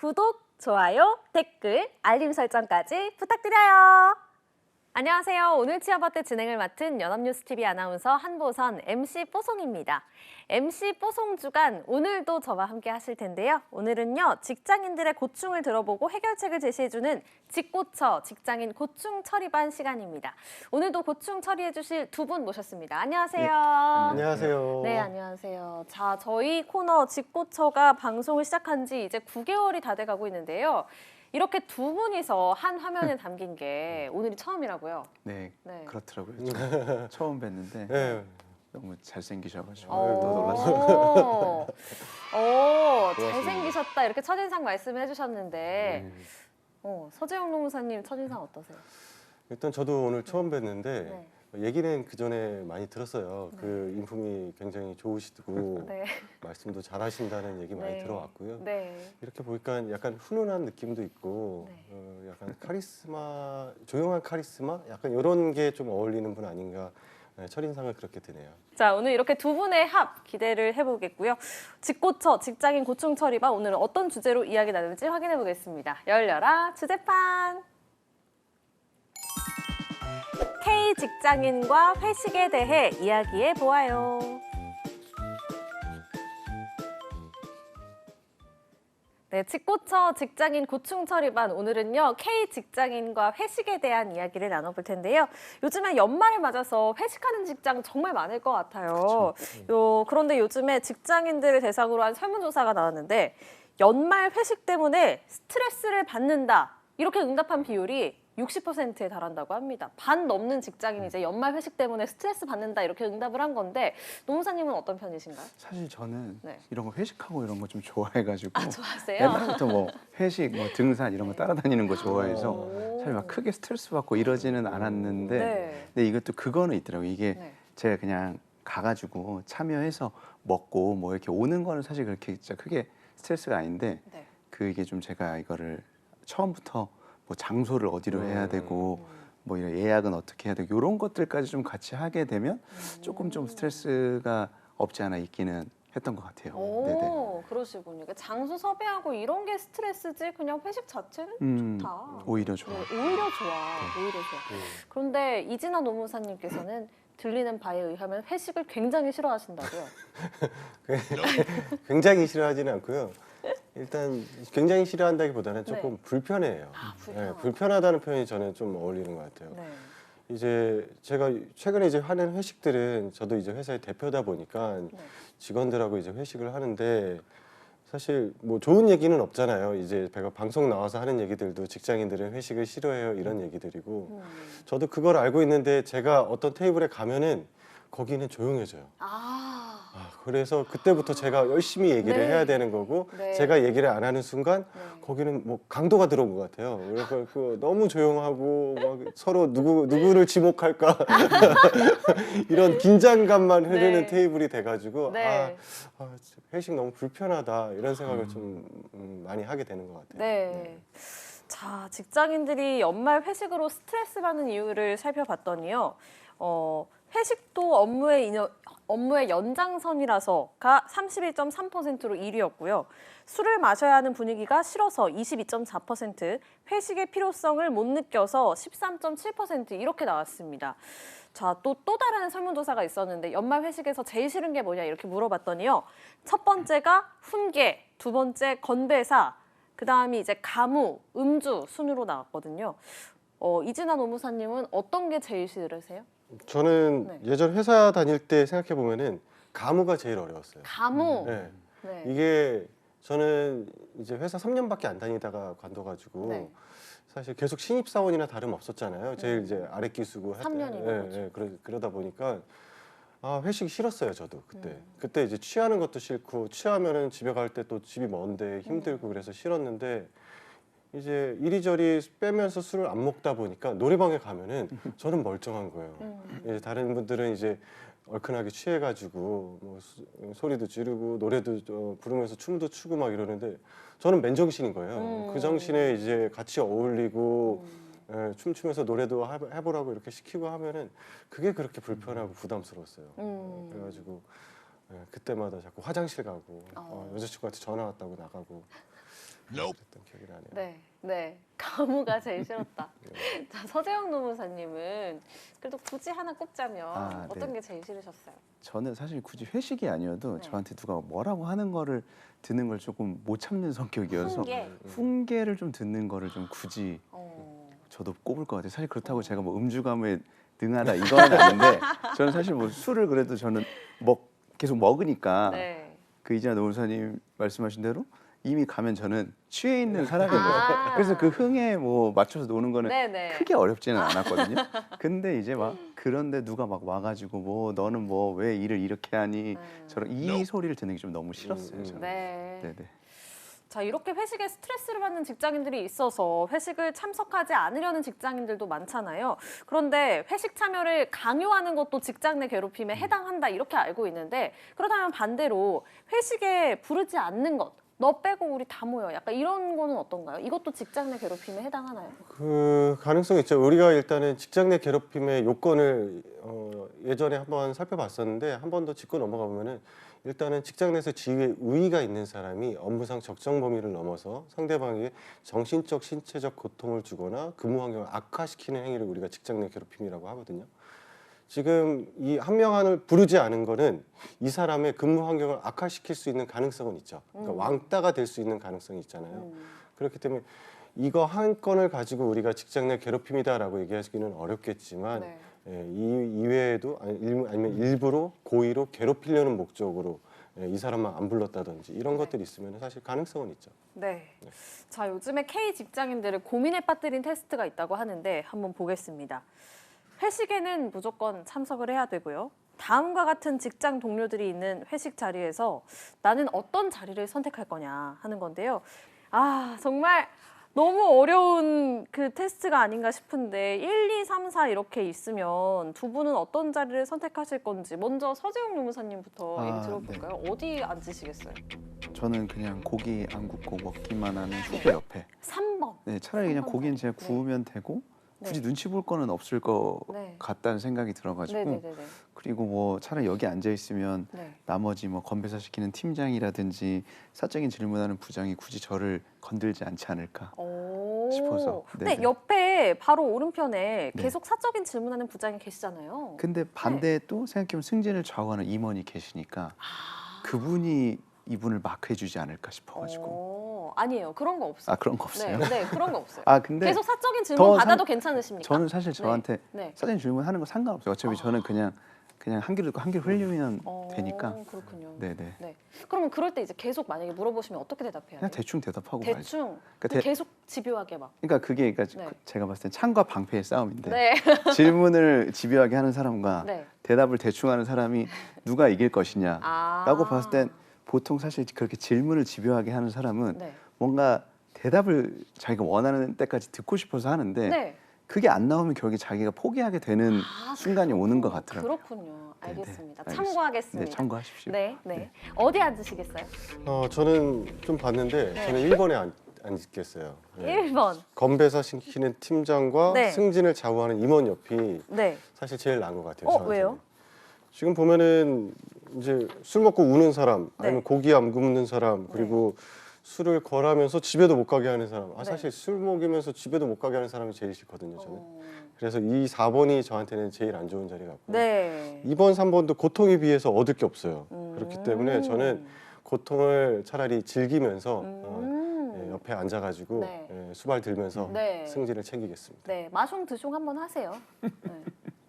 구독, 좋아요, 댓글, 알림 설정까지 부탁드려요. 안녕하세요. 오늘 치아바트 진행을 맡은 연합뉴스TV 아나운서 한보선 MC 뽀송입니다. MC 뽀송 주간 오늘도 저와 함께 하실 텐데요. 오늘은요. 직장인들의 고충을 들어보고 해결책을 제시해주는 직고처 직장인 고충 처리반 시간입니다. 오늘도 고충 처리해 주실 두 분 모셨습니다. 안녕하세요. 안녕하세요. 네, 안녕하세요. 자, 저희 코너 직고처가 방송을 시작한 지 이제 9개월이 다 돼가고 있는데요. 이렇게 두 분이서 한 화면에 담긴 게 오늘이 처음이라고요? 네, 네. 그렇더라고요. 처음 뵀는데 네. 너무 잘생기셔가지고 어. 더 놀랐어요. 잘생기셨다 이렇게 첫인상 말씀해 주셨는데 서재영 노무사님 첫인상 어떠세요? 일단 저도 오늘 처음 뵀는데 네. 얘기는 그 전에 많이 들었어요. 그 인품이 굉장히 좋으시고 네. 말씀도 잘하신다는 얘기 많이 네. 들어왔고요. 네. 이렇게 보니까 약간 훈훈한 느낌도 있고 네. 약간 카리스마, 조용한 카리스마, 약간 이런 게 좀 어울리는 분 아닌가. 네, 첫인상을 그렇게 드네요. 자, 오늘 이렇게 두 분의 합 기대를 해보겠고요. 직고처 직장인 고충 처리반 오늘은 어떤 주제로 이야기 나눌지 확인해 보겠습니다. 열려라 주제판. K 직장인과 회식에 대해 이야기해 보아요. 네, 직고처 직장인 고충 처리반 오늘은요 K 직장인과 회식에 대한 이야기를 나눠볼 텐데요. 요즘에 연말을 맞아서 회식하는 직장 정말 많을 것 같아요. 그런데 요즘에 직장인들을 대상으로 한 설문조사가 나왔는데 연말 회식 때문에 스트레스를 받는다 이렇게 응답한 비율이 60%에 달한다고 합니다. 반 넘는 직장인이 이제 연말 회식 때문에 스트레스 받는다 이렇게 응답을 한 건데 노무사님은 어떤 편이신가요? 사실 저는 네. 이런 거 회식하고 이런 거 좀 좋아해가지고 아, 좋아하세요? 옛날부터 뭐 회식, 뭐 등산 이런 거 따라다니는 거 좋아해서 오. 사실 막 크게 스트레스 받고 이러지는 않았는데 네. 근데 이것도 그거는 있더라고요. 이게 네. 제가 그냥 가가지고 참여해서 먹고 뭐 이렇게 오는 거는 사실 그렇게 진짜 크게 스트레스가 아닌데 네. 그게 좀 제가 이거를 처음부터 뭐 장소를 어디로 해야 되고 뭐 이런 예약은 어떻게 해야 되고 이런 것들까지 좀 같이 하게 되면 조금 좀 스트레스가 없지 않아 있기는 했던 것 같아요. 네네. 오, 그러시군요. 그러니까 장소 섭외하고 이런 게 스트레스지 그냥 회식 자체는 좋다. 오히려 좋아. 네, 오히려 좋아. 오히려 좋아. 그런데 이진아 노무사님께서는 들리는 바에 의하면 회식을 굉장히 싫어하신다고요. 굉장히 싫어하지는 않고요. 일단 굉장히 싫어한다기보다는 조금 네. 불편해요. 아, 불편하다. 불편하다는 표현이 저는 좀 어울리는 것 같아요. 네. 이제 제가 최근에 이제 하는 회식들은 저도 이제 회사의 대표다 보니까 네. 직원들하고 이제 회식을 하는데 사실 뭐 좋은 얘기는 없잖아요. 이제 제가 방송 나와서 하는 얘기들도 직장인들은 회식을 싫어해요 이런 얘기들이고 저도 그걸 알고 있는데 제가 어떤 테이블에 가면은 거기는 조용해져요. 그래서 그때부터 제가 열심히 얘기를 네. 해야 되는 거고 네. 제가 얘기를 안 하는 순간 네. 거기는 뭐 강도가 들어온 것 같아요. 그래서 너무 조용하고 막 서로 누구를 지목할까 이런 긴장감만 흐르는 네. 테이블이 돼가지고 네. 회식 너무 불편하다 이런 생각을 좀 많이 하게 되는 것 같아요. 네. 자, 직장인들이 연말 회식으로 스트레스 받는 이유를 살펴봤더니요. 회식도 업무의 연장선이라서가 31.3%로 1위였고요. 술을 마셔야 하는 분위기가 싫어서 22.4%, 회식의 필요성을 못 느껴서 13.7% 이렇게 나왔습니다. 자, 또 다른 설문조사가 있었는데 연말 회식에서 제일 싫은 게 뭐냐 이렇게 물어봤더니요. 첫 번째가 훈계, 두 번째 건배사, 그 다음이 이제 가무, 음주 순으로 나왔거든요. 이진아 노무사님은 어떤 게 제일 싫으세요? 저는 네. 예전 회사 다닐 때 생각해 보면은 가무가 제일 어려웠어요. 가무. 네. 네. 이게 저는 이제 회사 3년밖에 안 다니다가 관둬가지고 네. 사실 계속 신입사원이나 다름없었잖아요. 제일 이제 아래 기수고 3년이면 그렇죠. 그러다 보니까 회식이 싫었어요. 저도 그때 이제 취하는 것도 싫고 취하면은 집에 갈 때 또 집이 먼데 힘들고 그래서 싫었는데 이제 이리저리 빼면서 술을 안 먹다 보니까 노래방에 가면은 저는 멀쩡한 거예요. 이제 다른 분들은 이제 얼큰하게 취해가지고 뭐 소리도 지르고 노래도 부르면서 춤도 추고 막 이러는데 저는 맨정신인 거예요. 그 정신에 이제 같이 어울리고 춤추면서 노래도 해보라고 이렇게 시키고 하면은 그게 그렇게 불편하고 부담스러웠어요. 그래가지고 그때마다 자꾸 화장실 가고 여자친구한테 전화 왔다고 나가고 그랬던 기억이 나네요. 네, 네. 가무가 제일 싫었다. 자, 서재영 노무사님은 그래도 굳이 하나 꼽자면 아, 어떤 네. 게 제일 싫으셨어요? 저는 사실 굳이 회식이 아니어도 네. 저한테 누가 뭐라고 하는 거를 듣는 걸 조금 못 참는 성격이어서 훈계. 훈계를 좀 듣는 거를 좀 굳이 저도 꼽을 것 같아요. 사실 그렇다고 제가 뭐 음주감에 능하다 이건 아닌데 저는 사실 뭐 술을 그래도 저는 계속 먹으니까 네. 그 이진아 노무사님 말씀하신 대로 이미 가면 저는 취해 있는 사람인 거예요. 아. 그래서 그 흥에 뭐 맞춰서 노는 거는 네네. 크게 어렵지는 않았거든요. 근데 이제 막 그런데 누가 막 와가지고 뭐 너는 뭐 왜 일을 이렇게 하니 저런 이 소리를 듣는 게 좀 너무 싫었어요. 저는. 네. 네네. 자, 이렇게 회식에 스트레스를 받는 직장인들이 있어서 회식을 참석하지 않으려는 직장인들도 많잖아요. 그런데 회식 참여를 강요하는 것도 직장 내 괴롭힘에 해당한다 이렇게 알고 있는데 그렇다면 반대로 회식에 부르지 않는 것, 너 빼고 우리 다 모여. 약간 이런 거는 어떤가요? 이것도 직장 내 괴롭힘에 해당하나요? 그 가능성이 있죠. 우리가 일단은 직장 내 괴롭힘의 요건을 예전에 한번 살펴봤었는데 한 번 더 짚고 넘어가 보면은 일단은 직장 내에서 지위에 우위가 있는 사람이 업무상 적정 범위를 넘어서 상대방에게 정신적, 신체적 고통을 주거나 근무 환경을 악화시키는 행위를 우리가 직장 내 괴롭힘이라고 하거든요. 지금 이 한 명을 부르지 않은 거는 이 사람의 근무 환경을 악화시킬 수 있는 가능성은 있죠. 그러니까 왕따가 될 수 있는 가능성이 있잖아요. 그렇기 때문에 이거 한 건을 가지고 우리가 직장 내 괴롭힘이다라고 얘기하기는 어렵겠지만 네. 예, 이 이외에도 아니면 일부러 고의로 괴롭히려는 목적으로 이 사람만 안 불렀다든지 이런 것들이 있으면 사실 가능성은 있죠. 네. 자, 요즘에 K 직장인들을 고민에 빠뜨린 테스트가 있다고 하는데 한번 보겠습니다. 회식에는 무조건 참석을 해야 되고요. 다음과 같은 직장 동료들이 있는 회식 자리에서 나는 어떤 자리를 선택할 거냐 하는 건데요. 아, 정말 너무 어려운 그 테스트가 아닌가 싶은데 1, 2, 3, 4 이렇게 있으면 두 분은 어떤 자리를 선택하실 건지 먼저 서재용 노무사님부터 얘기 들어볼까요? 어디 앉으시겠어요? 저는 그냥 고기 안 굽고 먹기만 하는 후배 옆에. 3번. 네, 차라리 그냥 3번 고기는 자리. 제가 구우면 되고 굳이 네. 눈치 볼 거는 없을 것 네. 같다는 생각이 들어가지고 네네네네. 그리고 뭐 차라리 여기 앉아 있으면 네. 나머지 뭐 건배사 시키는 팀장이라든지 사적인 질문하는 부장이 굳이 저를 건들지 않지 않을까 싶어서. 근데 네네. 옆에 바로 오른편에 네. 계속 사적인 질문하는 부장이 계시잖아요. 근데 반대에 또 생각해보면 승진을 좌우하는 임원이 계시니까 그분이 이분을 마크해주지 않을까 싶어가지고. 아니에요. 그런 거 없어요. 아 그런 거 없어요? 네, 네, 그런 거 없어요. 아 근데 계속 사적인 질문 더 받아도 괜찮으십니까? 저는 사실 저한테 네. 사진 질문하는 거 상관없어요. 어차피 저는 그냥 한 귀로 듣고 한 귀로 흘리면 되니까. 그렇군요. 네네. 네. 그러면 그럴 때 이제 계속 만약에 물어보시면 어떻게 대답해야 그냥 돼요? 대충 대답하고 말죠. 대충. 그러니까 계속 집요하게 막. 그러니까 그게 네. 제가 봤을 땐 창과 방패의 싸움인데 네. 질문을 집요하게 하는 사람과 네. 대답을 대충 하는 사람이 누가 이길 것이냐라고 아. 봤을 땐 보통 사실 그렇게 질문을 집요하게 하는 사람은 네. 뭔가 대답을 자기가 원하는 때까지 듣고 싶어서 하는데 네. 그게 안 나오면 결국에 자기가 포기하게 되는 순간이 오는 것 같더라고요. 그렇군요. 네네. 알겠습니다. 알겠습니다. 참고하겠습니다. 네, 참고하십시오. 네, 네. 어디 앉으시겠어요? 저는 좀 봤는데 네. 저는 1번에 앉겠어요. 네. 1번. 건배사 시키는 팀장과 네. 승진을 좌우하는 임원 옆이 네. 사실 제일 나은 것 같아요. 어, 저한테는. 왜요? 지금 보면은 이제 술 먹고 우는 사람, 아니면 네. 고기 안 굽는 사람, 그리고 술을 걸하면서 집에도 못 가게 하는 사람. 네. 사실 술 먹이면서 집에도 못 가게 하는 사람이 제일 싫거든요, 저는. 그래서 이 4번이 저한테는 제일 안 좋은 자리 같고. 네. 2번, 3번도 고통에 비해서 얻을 게 없어요. 그렇기 때문에 저는 고통을 차라리 즐기면서 옆에 앉아가지고 네. 수발 들면서 네. 승진을 챙기겠습니다. 네, 마숑 드숑 한번 하세요. 네.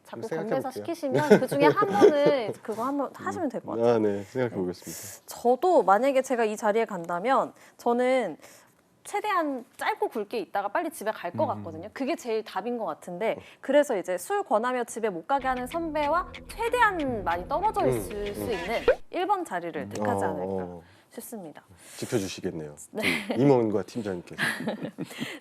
자꾸 생각해 건배사 볼게요. 시키시면 그 중에 한 번을 그거 한번 하시면 될 것 같아요. 네, 생각해 보겠습니다. 저도 만약에 제가 이 자리에 간다면 저는 최대한 짧고 굵게 있다가 빨리 집에 갈 것 같거든요. 그게 제일 답인 것 같은데 그래서 이제 술 권하며 집에 못 가게 하는 선배와 최대한 많이 떨어져 있을 수 있는 1번 자리를 택하지 않을까 싶습니다. 지켜주시겠네요. 임원과 팀장님께서.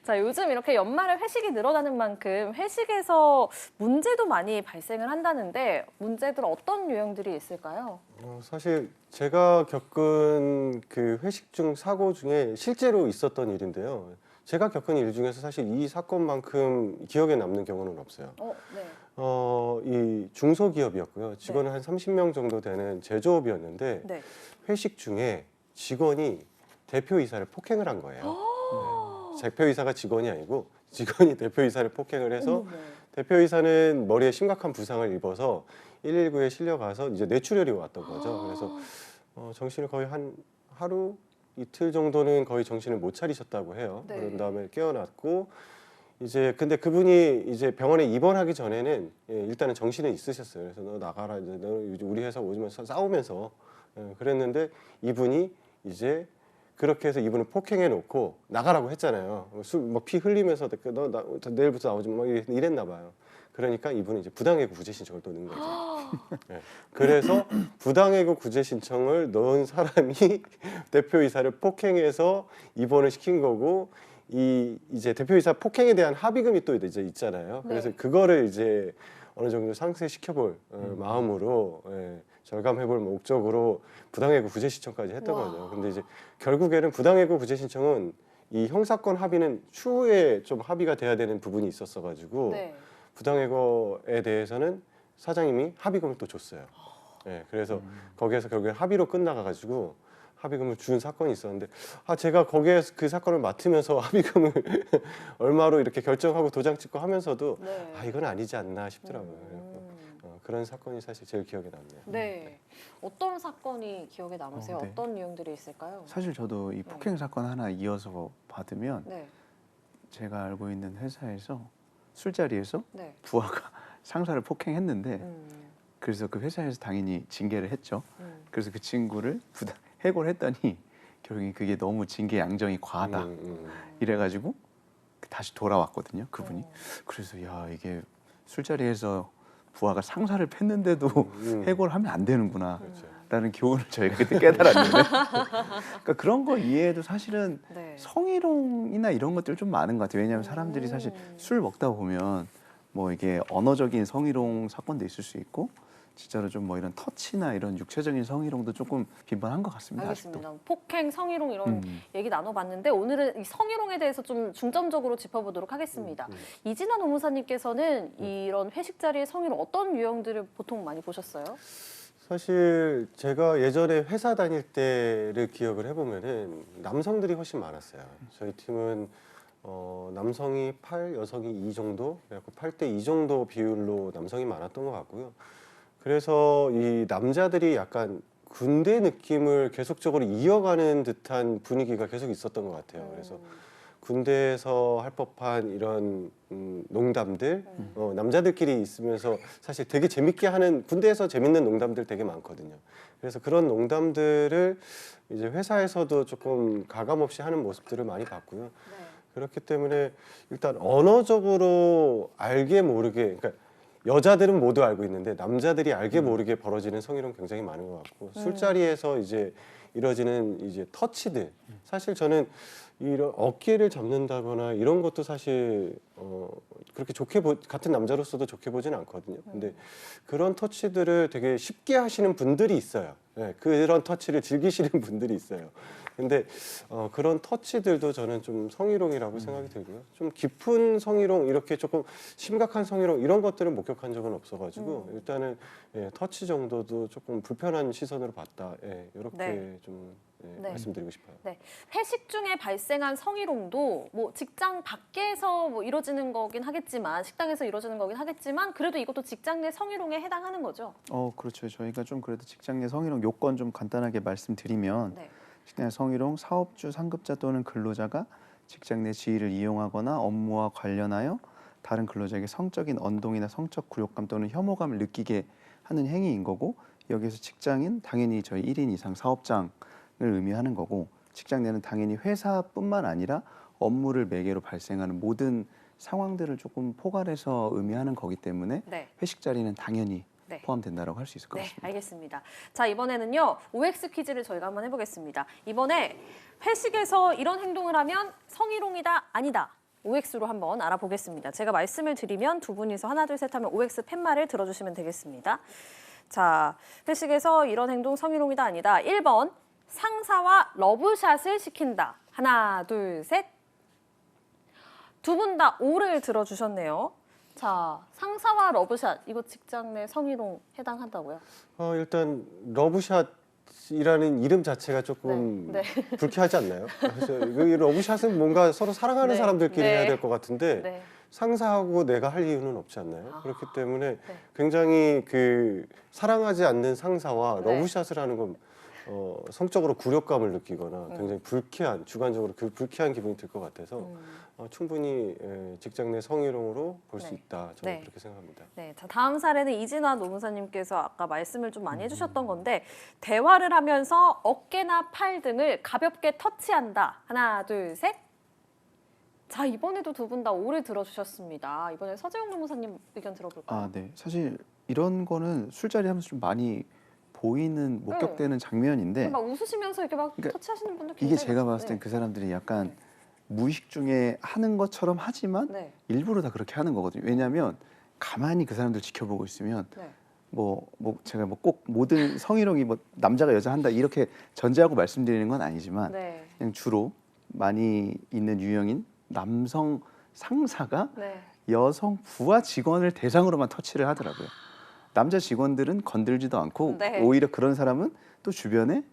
자, 요즘 이렇게 연말에 회식이 늘어나는 만큼 회식에서 문제도 많이 발생을 한다는데 문제들 어떤 유형들이 있을까요? 사실 제가 겪은 그 회식 중 사고 중에 실제로 있었던 일인데요. 제가 겪은 일 중에서 사실 이 사건만큼 기억에 남는 경우는 없어요. 네. 이 중소기업이었고요. 직원은 한 30명 정도 되는 제조업이었는데 네. 회식 중에 직원이 대표이사를 폭행을 한 거예요. 대표이사가 직원이 아니고 직원이 대표이사를 폭행을 해서 어머머. 대표이사는 머리에 심각한 부상을 입어서 119에 실려가서 이제 뇌출혈이 왔던 거죠. 그래서 정신을 거의 한 하루 이틀 정도는 거의 정신을 못 차리셨다고 해요. 네. 그런 다음에 깨어났고 이제 근데 그분이 이제 병원에 입원하기 전에는 일단은 정신은 있으셨어요. 그래서 너 나가라 이제 너 우리 회사 오면서 싸우면서 그랬는데 이분이 이제 그렇게 해서 이분을 폭행해 놓고 나가라고 했잖아요. 막 피 흘리면서 너 내일부터 나오지 마 이랬나 봐요. 그러니까 이분은 이제 부당해고 구제 신청을 또 넣은 거죠. 네. 그래서 부당해고 구제 신청을 넣은 사람이 대표이사를 폭행해서 입원을 시킨 거고 이제 대표이사 폭행에 대한 합의금이 또 이제 있잖아요. 그래서 네. 그거를 이제 어느 정도 상쇄시켜볼 마음으로 절감해볼 목적으로 부당해고 구제 신청까지 했던 와. 거죠. 근데 이제 결국에는 부당해고 구제 신청은 이 형사건 합의는 추후에 좀 합의가 돼야 되는 부분이 있었어가지고 네. 부당해고에 대해서는 사장님이 합의금을 또 줬어요. 그래서 거기에서 결국에 합의로 끝나가가지고 합의금을 준 사건이 있었는데 제가 거기에서 그 사건을 맡으면서 합의금을 얼마로 이렇게 결정하고 도장 찍고 하면서도 네. 이건 아니지 않나 싶더라고요. 그런 사건이 사실 제일 기억에 남네요. 네. 어떤 사건이 기억에 남으세요? 네. 어떤 유형들이 있을까요? 사실 저도 이 폭행 사건 하나 이어서 받으면 네. 제가 알고 있는 회사에서 술자리에서 네. 부하가 상사를 폭행했는데 음. 그래서 그 회사에서 당연히 징계를 했죠. 음. 그래서 그 친구를 해고했더니 결국에 그게 너무 징계 양정이 과하다 이래가지고 다시 돌아왔거든요. 그분이. 그래서 야 이게 술자리에서 부하가 상사를 팼는데도 해고를 하면 안 되는구나 그렇죠. 라는 교훈을 저희가 그때 깨달았는데 그러니까 그런 거 이해해도 사실은 네. 성희롱이나 이런 것들 좀 많은 것 같아요. 왜냐하면 사람들이 사실 술 먹다 보면 뭐 이게 언어적인 성희롱 사건도 있을 수 있고 진짜로 좀 뭐 이런 터치나 이런 육체적인 성희롱도 조금 빈번한 것 같습니다. 알겠습니다. 아직도. 폭행, 성희롱 이런 얘기 나눠봤는데 오늘은 이 성희롱에 대해서 좀 중점적으로 짚어보도록 하겠습니다. 이진아 노무사님께서는 이런 회식 자리의 성희롱 어떤 유형들을 보통 많이 보셨어요? 사실 제가 예전에 회사 다닐 때를 기억을 해보면은 남성들이 훨씬 많았어요. 저희 팀은 남성이 8, 여성이 2 정도, 그래갖고 8대 2 정도 비율로 남성이 많았던 것 같고요. 그래서 이 남자들이 약간 군대 느낌을 계속적으로 이어가는 듯한 분위기가 계속 있었던 것 같아요. 그래서 군대에서 할 법한 이런 농담들 남자들끼리 있으면서 사실 되게 재밌게 하는 군대에서 재밌는 농담들 되게 많거든요. 그래서 그런 농담들을 이제 회사에서도 조금 가감 없이 하는 모습들을 많이 봤고요. 네. 그렇기 때문에 일단 언어적으로 알게 모르게 그러니까 여자들은 모두 알고 있는데 남자들이 알게 모르게 벌어지는 성희롱 굉장히 많은 것 같고 술자리에서 이제 이뤄지는 이제 터치들 사실 저는 이런 어깨를 잡는다거나 이런 것도 사실 그렇게 같은 남자로서도 좋게 보지는 않거든요. 근데 그런 터치들을 되게 쉽게 하시는 분들이 있어요. 네, 그런 터치를 즐기시는 분들이 있어요. 근데 그런 터치들도 저는 좀 성희롱이라고 생각이 들고요. 좀 깊은 성희롱 이렇게 조금 심각한 성희롱 이런 것들은 목격한 적은 없어가지고 일단은 터치 정도도 조금 불편한 시선으로 봤다. 이렇게 네. 좀 네. 말씀드리고 싶어요. 네. 회식 중에 발생한 성희롱도 뭐 직장 밖에서 뭐 이루어지는 거긴 하겠지만 식당에서 이루어지는 거긴 하겠지만 그래도 이것도 직장 내 성희롱에 해당하는 거죠. 그렇죠. 저희가 좀 그래도 직장 내 성희롱 요건 좀 간단하게 말씀드리면 네. 직장 내 성희롱 사업주, 상급자 또는 근로자가 직장 내 지위를 이용하거나 업무와 관련하여 다른 근로자에게 성적인 언동이나 성적 굴욕감 또는 혐오감을 느끼게 하는 행위인 거고 여기서 직장인 당연히 저희 1인 이상 사업장을 의미하는 거고 직장 내는 당연히 회사뿐만 아니라 업무를 매개로 발생하는 모든 상황들을 조금 포괄해서 의미하는 거기 때문에 네. 회식 자리는 당연히 네. 포함된다고 할 수 있을 것 네, 같습니다. 알겠습니다. 자, 이번에는요. OX 퀴즈를 저희가 한번 해보겠습니다. 이번에 회식에서 이런 행동을 하면 성희롱이다, 아니다. OX로 한번 알아보겠습니다. 제가 말씀을 드리면 두 분이서 하나, 둘, 셋 하면 OX 팻말을 들어주시면 되겠습니다. 자, 회식에서 이런 행동 성희롱이다, 아니다. 1번, 상사와 러브샷을 시킨다. 하나, 둘, 셋. 두 분 다 O를 들어주셨네요. 자, 상사와 러브샷. 이거 직장 내 성희롱 해당한다고요? 일단 러브샷 러브샷이라는 이름 자체가 조금 네. 불쾌하지 않나요? 그래서 이 러브샷은 뭔가 서로 사랑하는 네. 사람들끼리 네. 해야 될 것 같은데 네. 상사하고 내가 할 이유는 없지 않나요? 그렇기 때문에 네. 굉장히 그 사랑하지 않는 상사와 네. 러브샷을 하는 건 성적으로 굴욕감을 느끼거나 굉장히 불쾌한, 주관적으로 그 불쾌한 기분이 들 것 같아서 충분히 직장 내 성희롱으로 볼 수 네. 있다. 저는 네. 그렇게 생각합니다. 네, 자, 다음 사례는 이진아 노무사님께서 아까 말씀을 좀 많이 해주셨던 건데 대화를 하면서 어깨나 팔 등을 가볍게 터치한다. 하나, 둘, 셋. 자, 이번에도 두 분 다 오를 들어주셨습니다. 이번에 서재영 노무사님 의견 들어볼까요? 아, 네. 사실 이런 거는 술자리 하면서 좀 많이 보이는 목격되는 장면인데 막 웃으시면서 이렇게 막 그러니까 터치하시는 분들 이게 굉장히 제가 많죠. 봤을 땐 그 사람들이 약간 네. 무의식 중에 하는 것처럼 하지만 네. 일부러 다 그렇게 하는 거거든요. 왜냐하면 가만히 그 사람들 지켜보고 있으면 네. 제가 뭐 꼭 모든 성희롱이 뭐 남자가 여자 한다 이렇게 전제하고 말씀드리는 건 아니지만 네. 그냥 주로 많이 있는 유형인 남성 상사가 네. 여성 부하 직원을 대상으로만 터치를 하더라고요. 남자 직원들은 건들지도 않고 네. 오히려 그런 사람은 또 주변에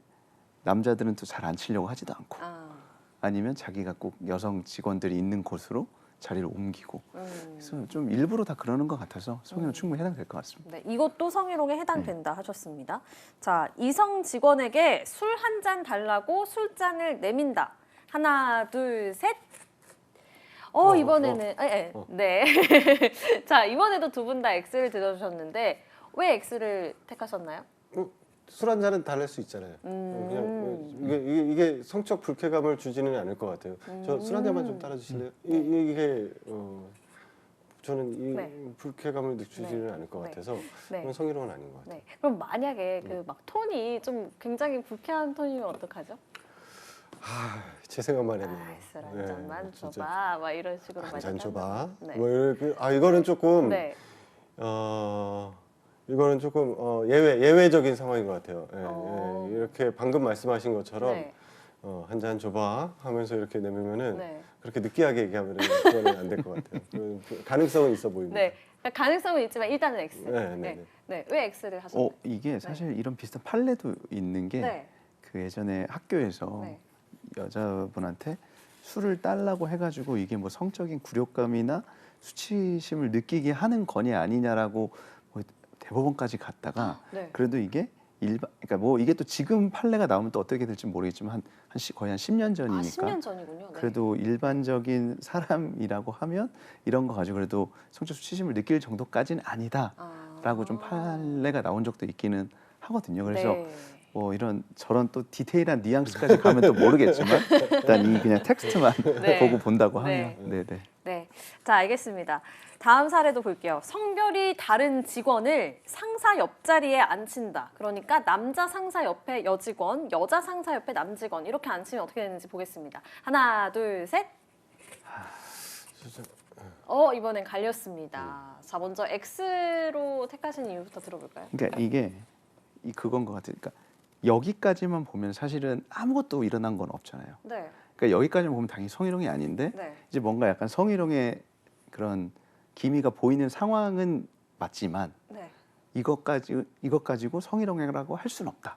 남자들은 또 잘 안 치려고 하지도 않고 아니면 자기가 꼭 여성 직원들이 있는 곳으로 자리를 옮기고 그래서 좀 일부러 다 그러는 것 같아서 성희롱 충분히 해당될 것 같습니다. 네, 이것도 성희롱에 해당된다 하셨습니다. 자, 이성 직원에게 술 한 잔 달라고 술잔을 내민다. 하나, 둘, 셋. 이번에는 네. 자, 이번에도 두 분 다 X를 들어주셨는데 왜 X를 택하셨나요? 술 한 잔은 달랠 수 있잖아요. 그냥 이게 성적 불쾌감을 주지는 않을 것 같아요. 저 술 한 잔만 좀 따라주실래요? 이게 저는 이 네. 불쾌감을 주지는 네. 않을 것 네. 같아서 네. 그건 성희롱은 아닌 것 같아요. 네. 그럼 만약에 그 막 톤이 좀 굉장히 불쾌한 톤이면 어떡하죠? 제 생각만 해도 술 한 잔만 진짜 줘봐. 막 이런 식으로 한 잔 줘봐. 말씀하셨나요? 네. 뭐 이렇게 이거는 조금 네. 이거는 조금 예외적인 상황인 것 같아요. 이렇게 방금 말씀하신 것처럼 네. 한 잔 줘봐 하면서 이렇게 내밀면은 네. 그렇게 느끼하게 얘기하면 그거는 안 될 것 같아요. 그 가능성은 있어 보입니다. 네. 그러니까 가능성은 있지만 일단은 X. 네. 네. 왜 X를 하셨나요? 이게 사실 이런 비슷한 판례도 있는 게 네. 그 예전에 학교에서 네. 여자분한테 술을 딸라고 해가지고 이게 뭐 성적인 굴욕감이나 수치심을 느끼게 하는 거냐 아니냐라고 뭐 대법원까지 갔다가 네. 그래도 이게 그러니까 뭐 이게 또 지금 판례가 나오면 또 어떻게 될지 모르겠지만 거의 한 10년 전이니까 10년 전이군요. 네. 그래도 일반적인 사람이라고 하면 이런 거 가지고 그래도 성적 수치심을 느낄 정도까지는 아니다라고 좀 판례가 나온 적도 있기는 하거든요. 그래서 네. 뭐 이런 저런 또 디테일한 뉘앙스까지 가면 또 모르겠지만 일단 이 그냥 텍스트만 네. 보고 본다고 네. 하면 네네. 네. 자, 알겠습니다. 다음 사례도 볼게요. 성별이 다른 직원을 상사 옆자리에 앉힌다. 그러니까 남자 상사 옆에 여직원, 여자 상사 옆에 남직원 이렇게 앉히면 어떻게 되는지 보겠습니다. 하나, 둘, 셋. 이번엔 갈렸습니다. 자, 먼저 X로 택하신 이유부터 들어볼까요? 그러니까 이게 그건 것 같아요. 그러니까 여기까지만 보면 사실은 아무것도 일어난 건 없잖아요. 네. 그러니까 여기까지만 보면 당연히 성희롱이 아닌데 네. 이제 뭔가 약간 성희롱의 그런 기미가 보이는 상황은 맞지만 네. 이것 가지고 성희롱이라고 할 수는 없다.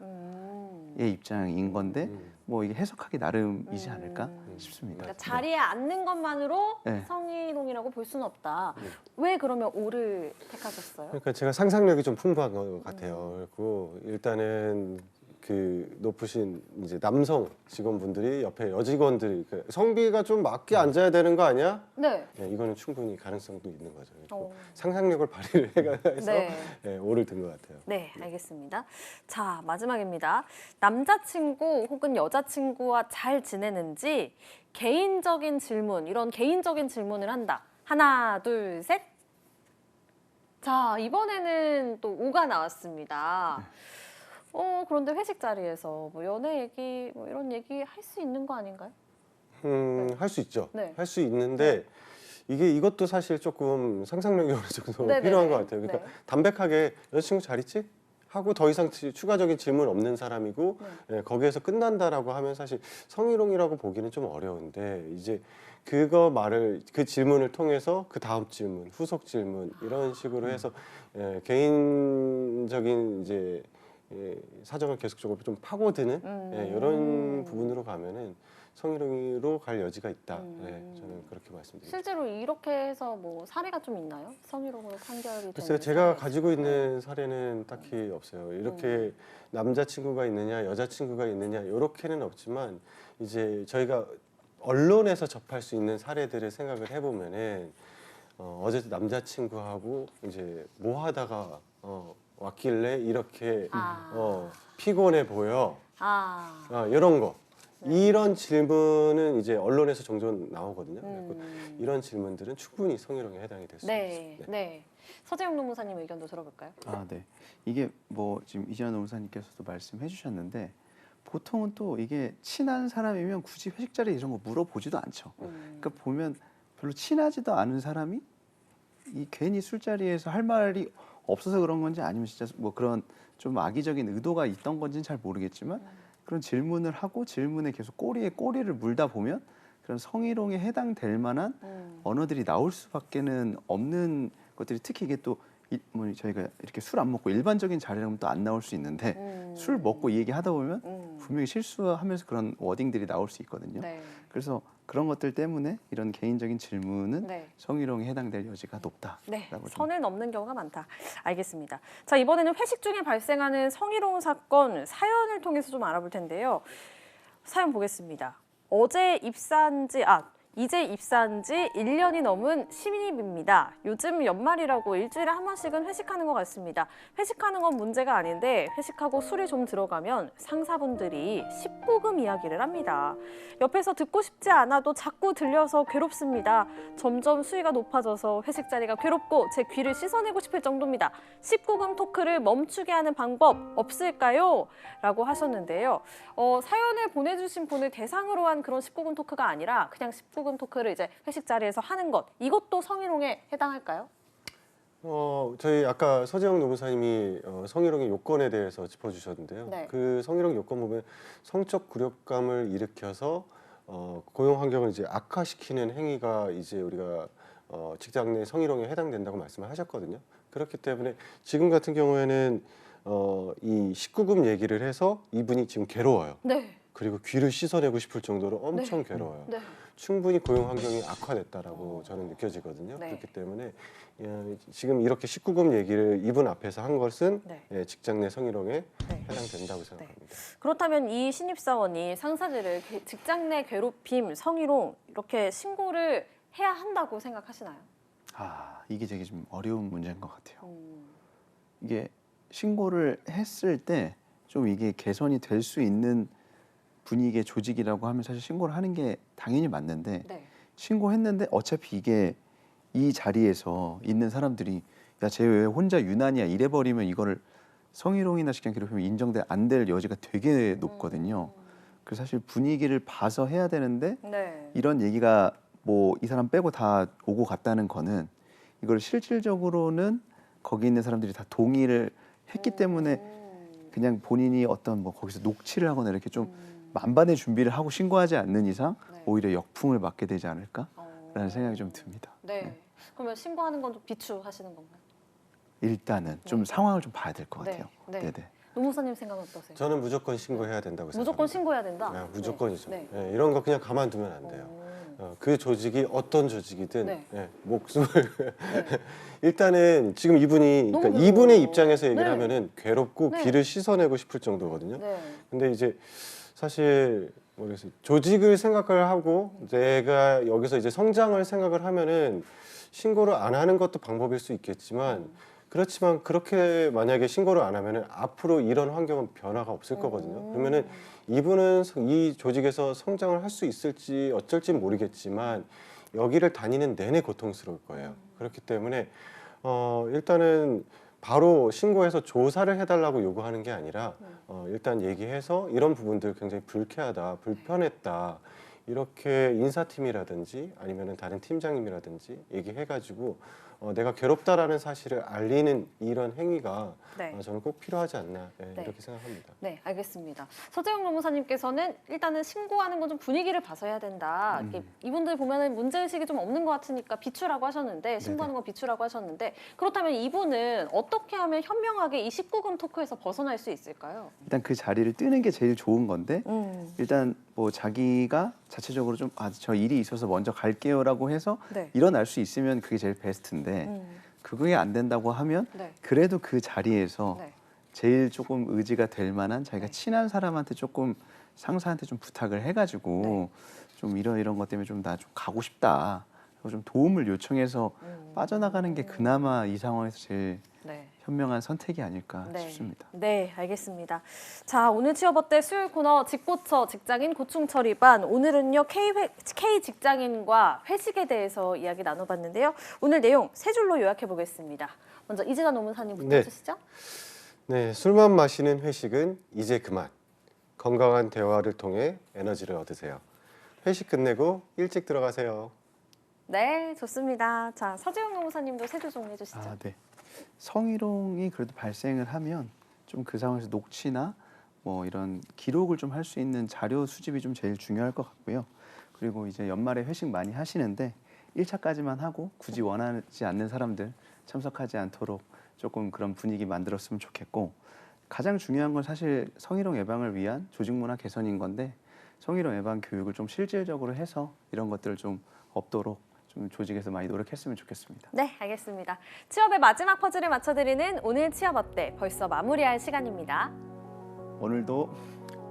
의 입장인 건데 뭐 이게 해석하기 나름이지 않을까 싶습니다. 그러니까 자리에 앉는 것만으로 네. 성희롱이라고 볼 수는 없다. 왜 그러면 O를 택하셨어요? 그러니까 제가 상상력이 좀 풍부한 것 같아요. 그리고 일단은 그 높으신 이제 남성 직원분들이 옆에 여직원들이 성비가 좀 맞게 앉아야 되는 거 아니야? 네. 이거는 충분히 가능성도 있는 거죠. 어. 상상력을 발휘를 해서 네. 오를 든 것 같아요. 네, 알겠습니다. 자, 마지막입니다. 남자친구 혹은 여자친구와 잘 지내는지 개인적인 질문, 이런 개인적인 질문을 한다. 하나, 둘, 셋. 자, 이번에는 또 O가 나왔습니다. 그런데 회식 자리에서 뭐 연애 얘기, 뭐 이런 얘기 할 수 있는 거 아닌가요? 할 수 있죠. 네. 할 수 있는데 이것도 사실 조금 상상력이 어느 정도 네네네. 필요한 것 같아요. 그러니까 네. 담백하게 여자친구 잘 있지? 하고 더 이상 추가적인 질문 없는 사람이고 거기에서 끝난다라고 하면 사실 성희롱이라고 보기는 좀 어려운데 이제 그 질문을 통해서 그 다음 질문, 후속 질문 이런 식으로 해서 개인적인 이제 사정을 계속적으로 좀 파고드는 이런 부분으로 가면은 성희롱으로 갈 여지가 있다. 저는 그렇게 말씀드립니다. 실제로 이렇게 해서 뭐 사례가 좀 있나요? 성희롱으로 판결이 되는 글쎄요, 제가 가지고 있는 사례는 딱히 없어요. 이렇게 남자친구가 있느냐, 여자친구가 있느냐 이렇게는 없지만 이제 저희가 언론에서 접할 수 있는 사례들을 생각을 해보면은 어제 남자친구하고 이제 뭐 하다가 왔길래 이렇게 피곤해 보여. 이런 거. 이런 질문은 이제 언론에서 종종 나오거든요. 이런 질문들은 충분히 성희롱에 해당이 될 수 있습니다. 네. 서재영 노무사님 의견도 들어볼까요? 네. 이게 뭐 지금 이재현 노무사님께서도 말씀해 주셨는데 보통은 또 이게 친한 사람이면 굳이 회식 자리에 이런 거 물어보지도 않죠. 그러니까 보면 별로 친하지도 않은 사람이 이 괜히 술자리에서 할 말이 없어서 그런 건지 아니면 진짜 뭐 그런 좀 악의적인 의도가 있던 건지는 잘 모르겠지만 그런 질문을 하고 질문에 계속 꼬리에 꼬리를 물다 보면 그런 성희롱에 해당될 만한 언어들이 나올 수밖에는 없는 것들이 특히 이게 또 뭐 저희가 이렇게 술 안 먹고 일반적인 자리라면 또 안 나올 수 있는데 술 먹고 이 얘기하다 보면 분명히 실수하면서 그런 워딩들이 나올 수 있거든요. 그래서 그런 것들 때문에 이런 개인적인 질문은 성희롱에 해당될 여지가 높다라고 선을 넘는 경우가 많다. 알겠습니다. 자, 이번에는 회식 중에 발생하는 성희롱 사건 사연을 통해서 좀 알아볼 텐데요. 사연 보겠습니다. 이제 입사한 지 1년이 넘은 신입입니다. 요즘 연말이라고 일주일에 한 번씩은 회식하는 것 같습니다. 회식하는 건 문제가 아닌데 회식하고 술이 좀 들어가면 상사분들이 19금 이야기를 합니다. 옆에서 듣고 싶지 않아도 자꾸 들려서 괴롭습니다. 점점 수위가 높아져서 회식 자리가 괴롭고 제 귀를 씻어내고 싶을 정도입니다. 19금 토크를 멈추게 하는 방법 없을까요? 라고 하셨는데요. 사연을 보내주신 분을 대상으로 한 그런 19금 토크가 아니라 그냥 19금 토크를 이제 회식 자리에서 하는 것, 이것도 성희롱에 해당할까요? 저희 아까 서재영 노무사님이 성희롱의 요건에 대해서 짚어주셨는데요. 그 성희롱 요건 보면 성적 굴욕감을 일으켜서 고용 환경을 이제 악화시키는 행위가 이제 우리가 직장 내 성희롱에 해당된다고 말씀을 하셨거든요. 그렇기 때문에 지금 같은 경우에는 이 19금 얘기를 해서 이분이 지금 괴로워요. 그리고 귀를 씻어내고 싶을 정도로 엄청 괴로워요. 충분히 고용 환경이 악화됐다라고 저는 느껴지거든요. 그렇기 때문에 지금 이렇게 19금 얘기를 이분 앞에서 한 것은 직장 내 성희롱에 해당된다고 생각합니다. 그렇다면 이 신입사원이 상사들을 직장 내 괴롭힘, 성희롱 이렇게 신고를 해야 한다고 생각하시나요? 이게 되게 좀 어려운 문제인 것 같아요. 이게 신고를 했을 때 좀 이게 개선이 될 수 있는 분위기의 조직이라고 하면 사실 신고를 하는 게 당연히 맞는데 신고했는데 어차피 이게 이 자리에서 있는 사람들이 야, 쟤 왜 혼자 유난이야 이래버리면 이거를 성희롱이나 직장 괴롭힘이 안 될 여지가 되게 높거든요. 그래서 사실 분위기를 봐서 해야 되는데 이런 얘기가 뭐 이 사람 빼고 다 오고 갔다는 거는 이걸 실질적으로는 거기 있는 사람들이 다 동의를 했기 때문에 그냥 본인이 어떤 뭐 거기서 녹취를 하거나 이렇게 좀 만반의 준비를 하고 신고하지 않는 이상 오히려 역풍을 맞게 되지 않을까라는 생각이 좀 듭니다. 그러면 신고하는 건 좀 비추하시는 건가요? 일단은 좀 상황을 좀 봐야 될 것 같아요. 노무사님 생각은 어떠세요? 저는 무조건 신고해야 된다고 생각합니다. 무조건 신고해야 된다? 무조건이죠. 이런 거 그냥 가만두면 안 돼요. 그 조직이 어떤 조직이든 목숨을 일단은 지금 이분이 그러니까 이분의 입장에서 얘기를 하면은 괴롭고 귀를 씻어내고 싶을 정도거든요. 근데 이제 사실 모르겠어요. 조직을 생각을 하고 내가 여기서 이제 성장을 생각을 하면은 신고를 안 하는 것도 방법일 수 있겠지만 그렇지만 그렇게 만약에 신고를 안 하면은 앞으로 이런 환경은 변화가 없을 거거든요. 그러면은 이분은 이 조직에서 성장을 할 수 있을지 어쩔지 모르겠지만 여기를 다니는 내내 고통스러울 거예요. 그렇기 때문에 일단은 바로 신고해서 조사를 해달라고 요구하는 게 아니라 일단 얘기해서 이런 부분들 굉장히 불쾌하다, 불편했다 이렇게 인사팀이라든지 아니면은 다른 팀장님이라든지 얘기해가지고 내가 괴롭다라는 사실을 알리는 이런 행위가 네. 저는 꼭 필요하지 않나 네. 이렇게 생각합니다. 네, 알겠습니다. 서재영 노무사님께서는 일단은 신고하는 건 좀 분위기를 봐서 해야 된다. 이렇게 이분들 보면은 문제의식이 좀 없는 것 같으니까 비추라고 하셨는데, 신고하는 건 비추라고 하셨는데, 그렇다면 이분은 어떻게 하면 현명하게 이 19금 토크에서 벗어날 수 있을까요? 일단 그 자리를 뜨는 게 제일 좋은 건데 일단 뭐 자기가 자체적으로 좀 저 일이 있어서 먼저 갈게요라고 해서 네. 일어날 수 있으면 그게 제일 베스트인데 그게 안 된다고 하면 네. 그래도 그 자리에서 네. 제일 조금 의지가 될 만한 자기가 네. 친한 사람한테 조금 상사한테 좀 부탁을 해가지고 네. 좀 이런 것 때문에 좀 나 좀 가고 싶다. 그리고 좀 도움을 요청해서 빠져나가는 게 그나마 이 상황에서 제일 네. 현명한 선택이 아닐까 네. 싶습니다. 네, 알겠습니다. 자, 오늘 취업 어때 수요일 코너 직고처 직장인 고충 처리반. 오늘은요 K 직장인과 회식에 대해서 이야기 나눠봤는데요. 오늘 내용 세 줄로 요약해 보겠습니다. 먼저 이진아 노무사님부터 네. 해주시죠. 네, 술만 마시는 회식은 이제 그만. 건강한 대화를 통해 에너지를 얻으세요. 회식 끝내고 일찍 들어가세요. 네, 좋습니다. 자, 서재영 노무사님도 세 줄 정리해 주시죠. 아, 네. 성희롱이 그래도 발생을 하면 좀 그 상황에서 녹취나 뭐 이런 기록을 좀 할 수 있는 자료 수집이 좀 제일 중요할 것 같고요. 그리고 이제 연말에 회식 많이 하시는데 1차까지만 하고 굳이 원하지 않는 사람들 참석하지 않도록 조금 그런 분위기 만들었으면 좋겠고, 가장 중요한 건 사실 성희롱 예방을 위한 조직 문화 개선인 건데 성희롱 예방 교육을 좀 실질적으로 해서 이런 것들을 좀 없도록 좀 조직에서 많이 노력했으면 좋겠습니다. 네, 알겠습니다. 취업의 마지막 퍼즐을 맞춰드리는 오늘 취업 어때 벌써 마무리할 시간입니다. 오늘도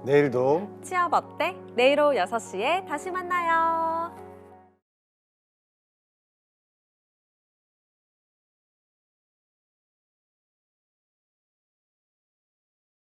내일도 취업 어때? 내일 오후 6시에 다시 만나요.